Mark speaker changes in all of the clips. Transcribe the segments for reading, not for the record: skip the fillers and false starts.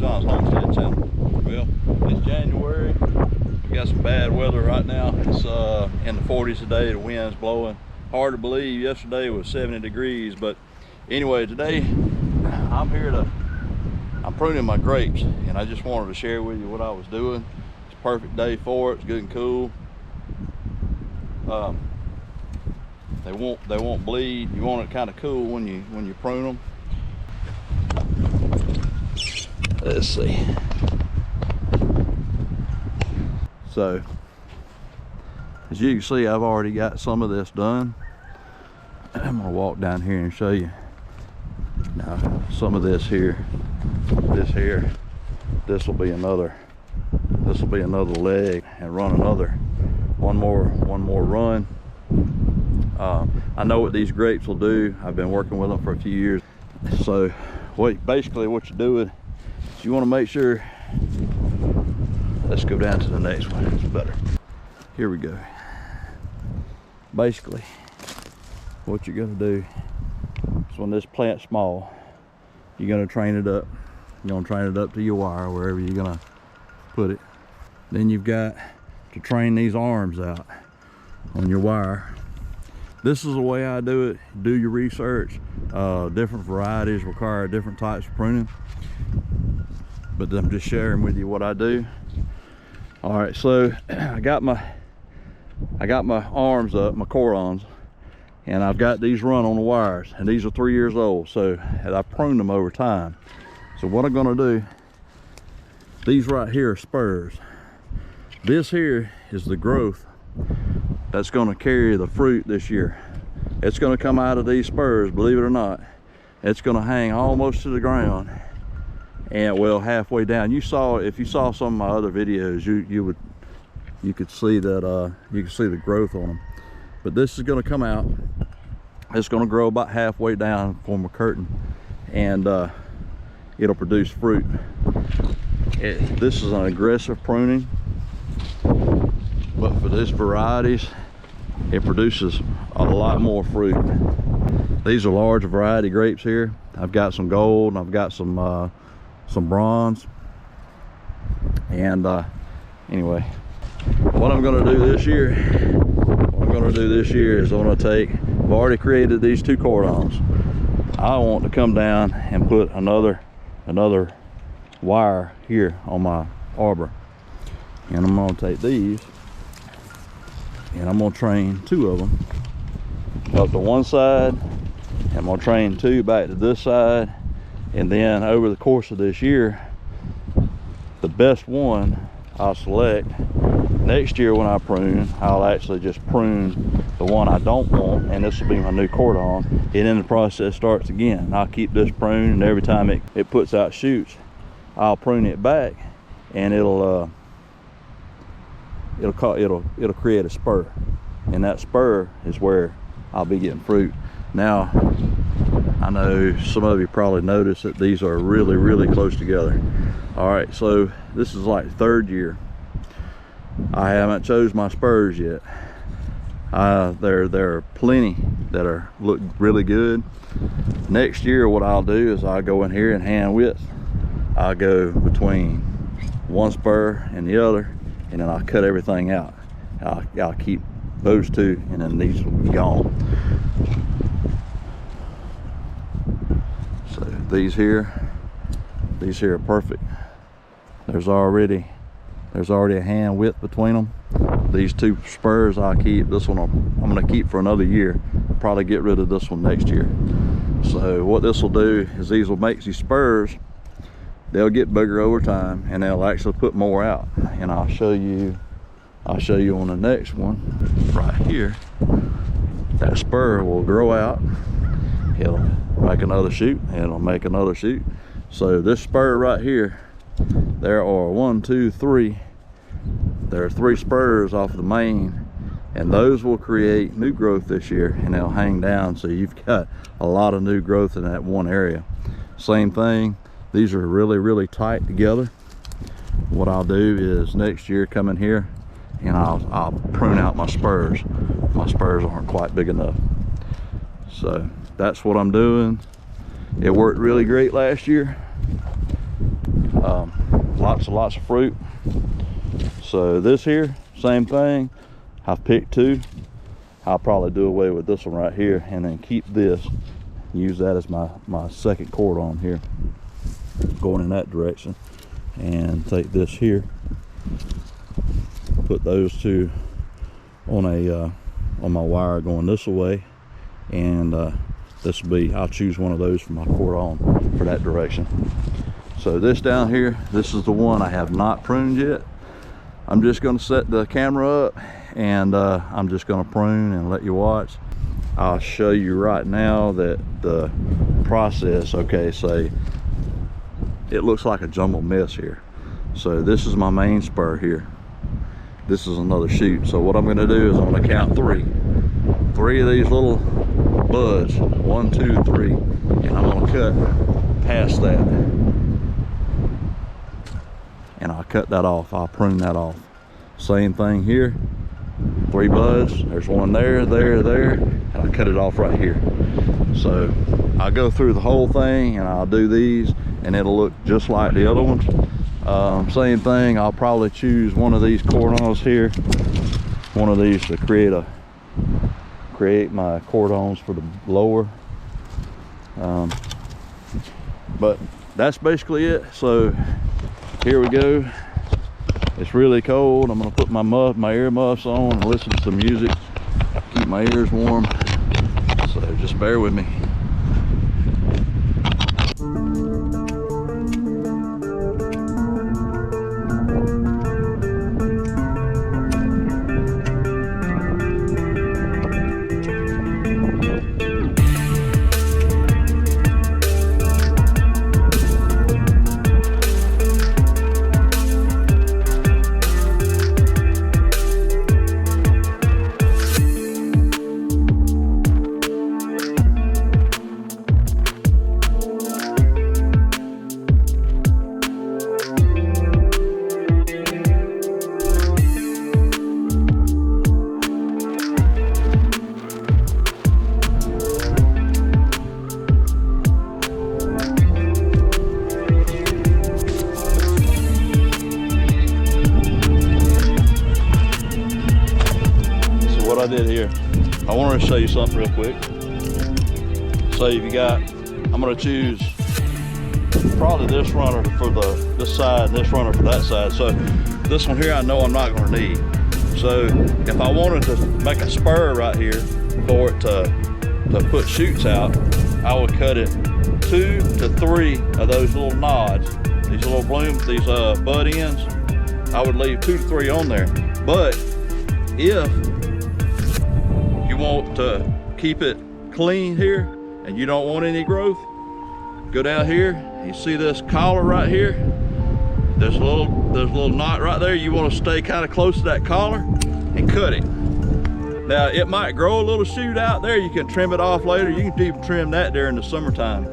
Speaker 1: John's Homestead channel. Well, it's January. We got some bad weather right now. It's in the 40s today. The wind's blowing. Hard to believe. Yesterday was 70 degrees, but anyway, today I'm pruning my grapes, and I just wanted to share with you what I was doing. It's a perfect day for it. It's good and cool. They won't bleed. You want it kind of cool when you prune them. Let's see. So as you can see, I've already got some of this done. I'm gonna walk down here and show you. Now some of this here, this will be another leg, and run one more run. I know what these grapes will do. I've been working with them for a few years. So basically what you're doing is you want to make sure. Let's go down to the next one. It's better. Here we go. Basically what you're going to do is, when this plant's small, you're going to train it up. You're going to train it up to your wire, wherever you're going to put it. Then you've got to train these arms out on your wire. This is the way I do it. Do your research. Different varieties require different types of pruning, but I'm just sharing with you what I do. All right, so I got my arms up, my chores, and I've got these run on the wires, and these are 3 years old. So I pruned them over time. So what I'm gonna do, these right here are spurs. This here is the growth that's gonna carry the fruit this year. It's gonna come out of these spurs, believe it or not. It's gonna hang almost to the ground, and well, halfway down. If you saw some of my other videos, you could see that you can see the growth on them. But this is gonna come out. It's gonna grow about halfway down, form a curtain, and it'll produce fruit. This is an aggressive pruning, but for this varieties, it produces a lot more fruit. These are large variety grapes here. I've got some gold, and I've got some bronze. And anyway, what I'm going to do this year, is I'm going to take, I've already created these 2 cordons. I want to come down and put another wire here on my arbor, and I'm going to take these, and I'm going to train 2 of them up to one side, and I'm going to train 2 back to this side. And then over the course of this year, the best one I'll select. Next year when I prune, I'll actually just prune the one I don't want, and this will be my new cordon. And then the process starts again. I'll keep this pruned, and every time it puts out shoots, I'll prune it back, and it'll create a spur, and that spur is where I'll be getting fruit. Now, I know some of you probably noticed that these are really, really close together. All right, so this is like 3rd year. I haven't chose my spurs yet. There are plenty that look really good. Next year, what I'll do is I'll go in here and hand width. I'll go between one spur and the other, and then I'll cut everything out. I'll keep those 2, and then these will be gone. So these here are perfect. There's already a hand width between them. These 2 spurs I'll keep. This one I'm going to keep for another year. I'll probably get rid of this one next year. So what this will do is these will make these spurs, they'll get bigger over time, and they'll actually put more out. And I'll show you on the next one right here. That spur will grow out. It'll make another shoot, and it'll make another shoot. So this spur right here, there are 1, 2, 3. There are 3 spurs off the main, and those will create new growth this year, and they'll hang down, so you've got a lot of new growth in that one area. Same thing, these are really, really tight together. What I'll do is next year come in here, and I'll prune out my spurs. My spurs aren't quite big enough. So that's what I'm doing. It worked really great last year. Lots of fruit. So this here, same thing. I've picked 2. I'll probably do away with this one right here and then keep this, use that as my second cordon here, going in that direction, and take this here, put those 2 on my wire going this way, and this will be, I'll choose one of those for my cordon for that direction. So this down here, this is the one I have not pruned yet. I'm just going to set the camera up and I'm just going to prune and let you watch. I'll show you right now that the process, okay, say it looks like a jumbled mess here. So this is my main spur here. This is another shoot. So what I'm going to do is I'm going to count 3 of these little buds, 1, 2, 3, and I'm going to cut past that. And I'll cut that off, I'll prune that off. Same thing here, 3 buds, there's one there, and I cut it off right here. So I'll go through the whole thing and I'll do these and it'll look just like the other ones. Same thing, I'll probably choose one of these cordons here, one of these to create my cordons for the lower. But that's basically it. So here we go. It's really cold. I'm gonna put my ear muffs on and listen to some music, keep my ears warm. So just bear with me. I did here, I wanted to show you something real quick. So if you got, I'm going to choose probably this runner for this side and this runner for that side. So this one here I know I'm not going to need. So if I wanted to make a spur right here for it to put shoots out, I would cut it 2 to 3 of those little nods, these little blooms, these bud ends. I would leave 2 to 3 on there. But if you want to keep it clean here and you don't want any growth, go down here, you see this collar right here, there's a little knot right there. You want to stay kind of close to that collar and cut it. Now it might grow a little shoot out there, you can trim it off later. You can even trim that during the summertime,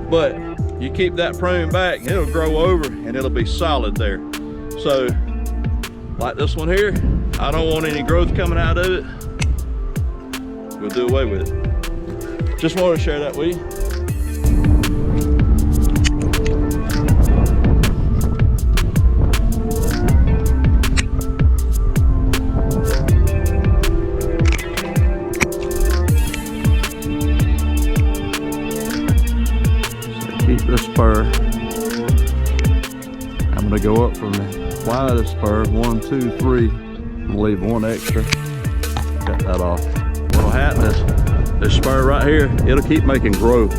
Speaker 1: but you keep that prune back and it'll grow over and it'll be solid there. So like this one here, I don't want any growth coming out of it. We'll do away with it. Just wanted to share that with you. So keep this spur. I'm going to go up from the widest spur, 1, 2, 3. I'm gonna leave 1 extra. Cut that off. What'll happen is this spur right here, it'll keep making growth.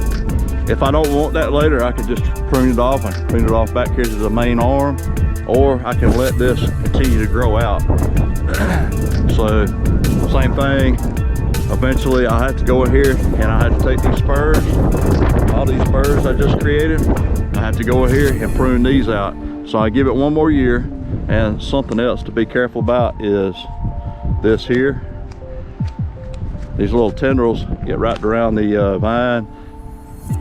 Speaker 1: If I don't want that later, I can just prune it off. I can prune it off back here to the main arm, or I can let this continue to grow out. So same thing. Eventually I have to go in here and I have to take these spurs, all these spurs I just created, I have to go in here and prune these out. So I give it 1 more year. And something else to be careful about is this here. These little tendrils get wrapped around the vine.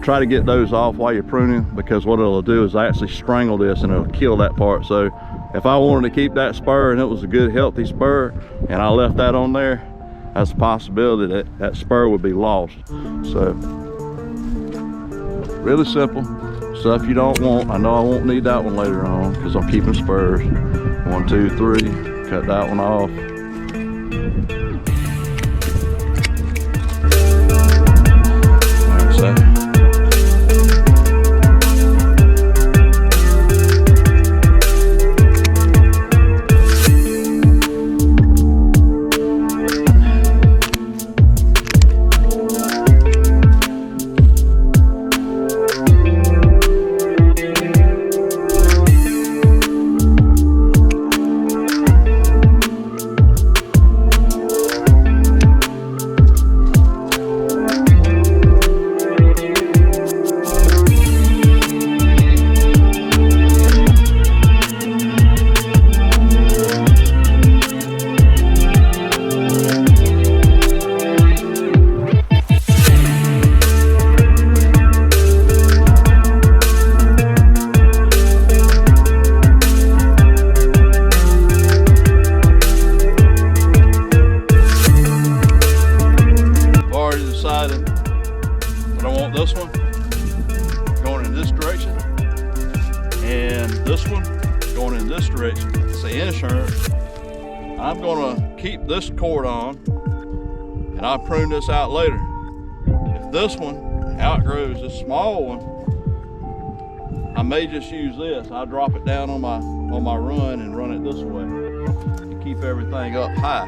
Speaker 1: Try to get those off while you're pruning, because what it'll do is actually strangle this and it'll kill that part. So if I wanted to keep that spur and it was a good healthy spur and I left that on there, that's a possibility that that spur would be lost. So really simple. Stuff you don't want. I know I won't need that one later on because I'm keeping spurs. 1, 2, 3. Cut that one off. That's it. But I want this one going in this direction and this one going in this direction. It's the insurance. I'm gonna keep this cord on and I'll prune this out later. If this one outgrows this small one, I may just use this. I'll drop it down on my run and run it this way and keep everything up high,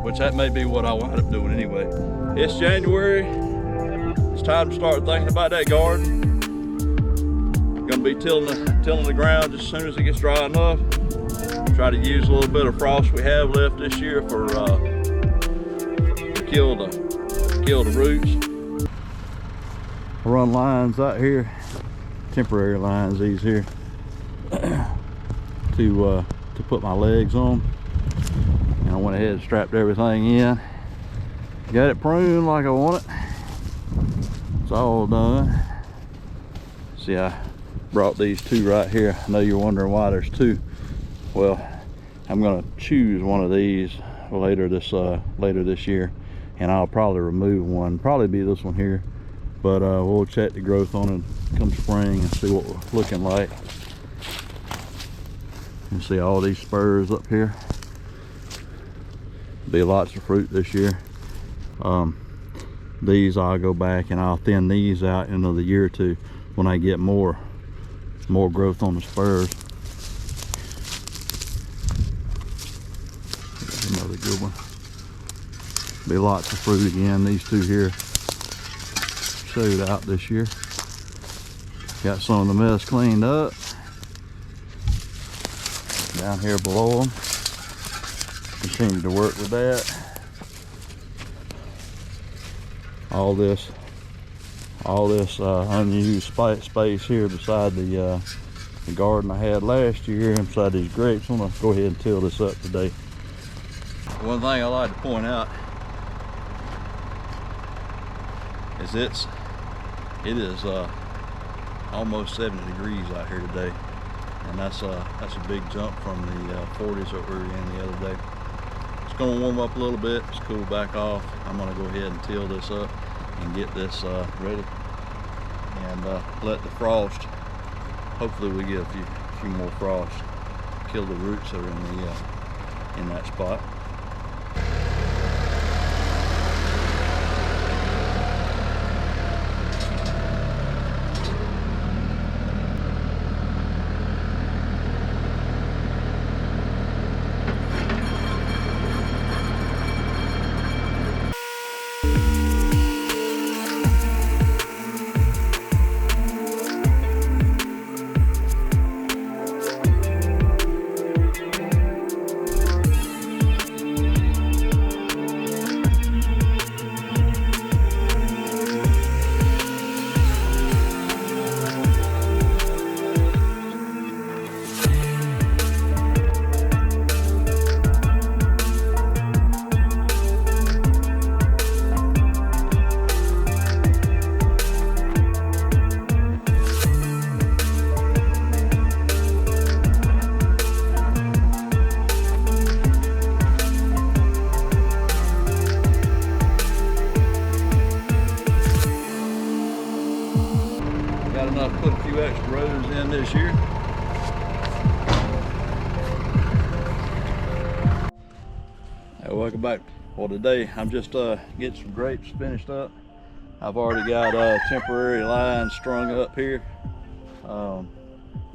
Speaker 1: which that may be what I wind up doing anyway. It's January. It's time to start thinking about that garden. I'm gonna be tilling the ground just as soon as it gets dry enough. Try to use a little bit of frost we have left this year for to kill the roots. I run lines out here, temporary lines these here, to put my legs on. And I went ahead and strapped everything in. Got it pruned like I want it. It's all done. See, I brought these two right here. I know you're wondering why there's two. Well, I'm gonna choose one of these later this year, and I'll probably remove one. Probably be this one here, but we'll check the growth on it come spring and see what we're looking like. You see all these spurs up here. Be lots of fruit this year. These I'll go back and I'll thin these out in another year or two when I get more growth on the spurs. Another good one. Be lots of fruit again. These two here showed out this year. Got some of the mess cleaned up down here below them. Continue to work with that. All this unused space here beside the garden I had last year and beside these grapes. I'm gonna go ahead and till this up today. One thing I like to point out is it is almost 70 degrees out here today, and that's a big jump from the 40s that we were in the other day. It's going to warm up a little bit. It's cool back off. I'm going to go ahead and till this up and get this ready and let the frost, hopefully we get a few more frost, kill the roots that are in that spot. enough to put a few extra rows in this year. Hey, welcome back. Well, today I'm just getting some grapes finished up. I've already got temporary lines strung up here.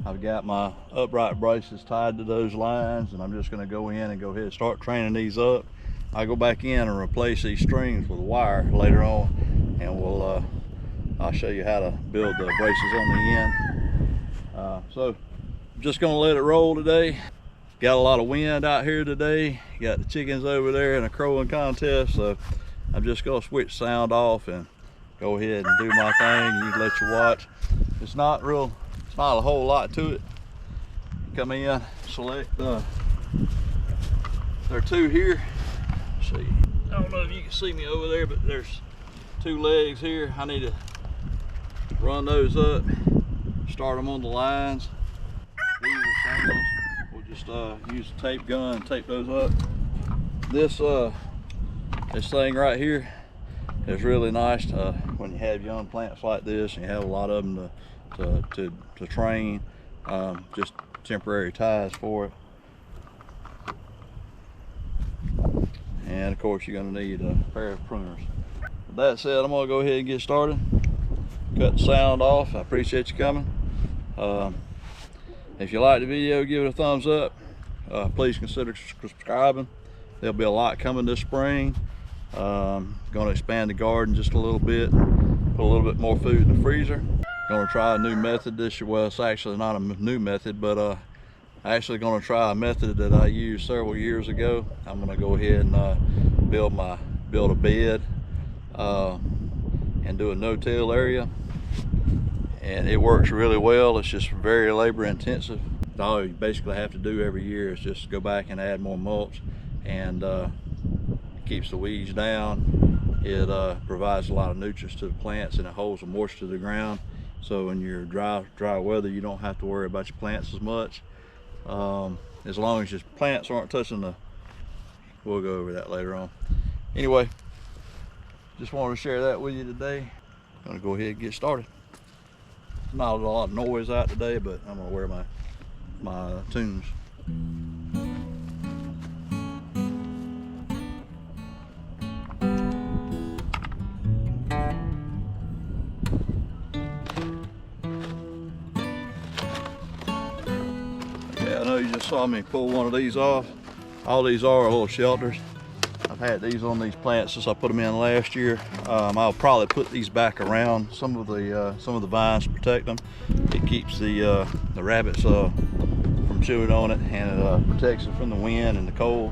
Speaker 1: I've got my upright braces tied to those lines, and I'm just going to go in and go ahead and start training these up. I'll go back in and replace these strings with wire later on, and I'll show you how to build the braces on the end. So I'm just going to let it roll today. Got a lot of wind out here today. Got the chickens over there in a crowing contest, so I'm just going to switch sound off and go ahead and do my thing. You can let you watch. It's not a whole lot to it. Come in, select there are two here. Let's see, I don't know if you can see me over there, but there's two legs here. I need to run those up, start them on the lines. These are singles. We'll just use a tape gun and tape those up. This thing right here is really nice when you have young plants like this and you have a lot of them to train. Just temporary ties for it. And of course you're going to need a pair of pruners. With that said, I'm going to go ahead and get started. Cut the sound off. I appreciate you coming. If you like the video, give it a thumbs up. Please consider subscribing. There'll be a lot coming this spring. Going to expand the garden just a little bit, put a little bit more food in the freezer. Going to try a new method this year. Well, it's actually not a new method, but actually going to try a method that I used several years ago. I'm going to go ahead and build a bed and do a no-till area, and it works really well. It's just very labor intensive. All you basically have to do every year is just go back and add more mulch, and keeps the weeds down. It provides a lot of nutrients to the plants, and it holds the moisture to the ground. So in your dry weather, you don't have to worry about your plants as much. As long as your plants aren't touching we'll go over that later on. Anyway, just wanted to share that with you today. I'm gonna go ahead and get started. Not a lot of noise out today, but I'm gonna wear my tunes. I know you just saw me pull one of these off. All these are little shelters. I've had these on these plants since I put them in last year. I'll probably put these back around some of the vines to protect them. It keeps the rabbits from chewing on it, and it protects it from the wind and the cold.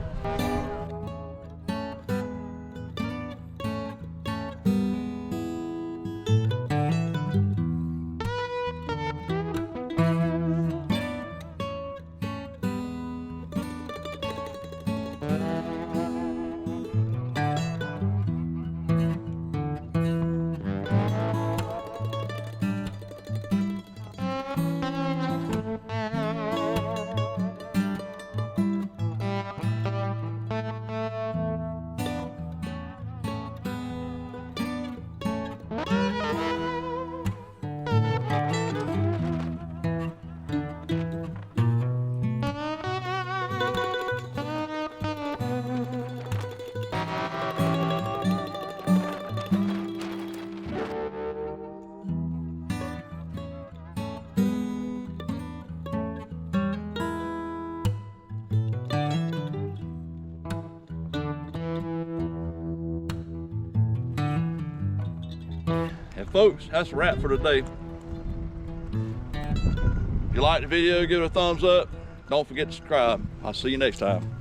Speaker 1: And folks, that's a wrap for today. If you liked the video, give it a thumbs up. Don't forget to subscribe. I'll see you next time.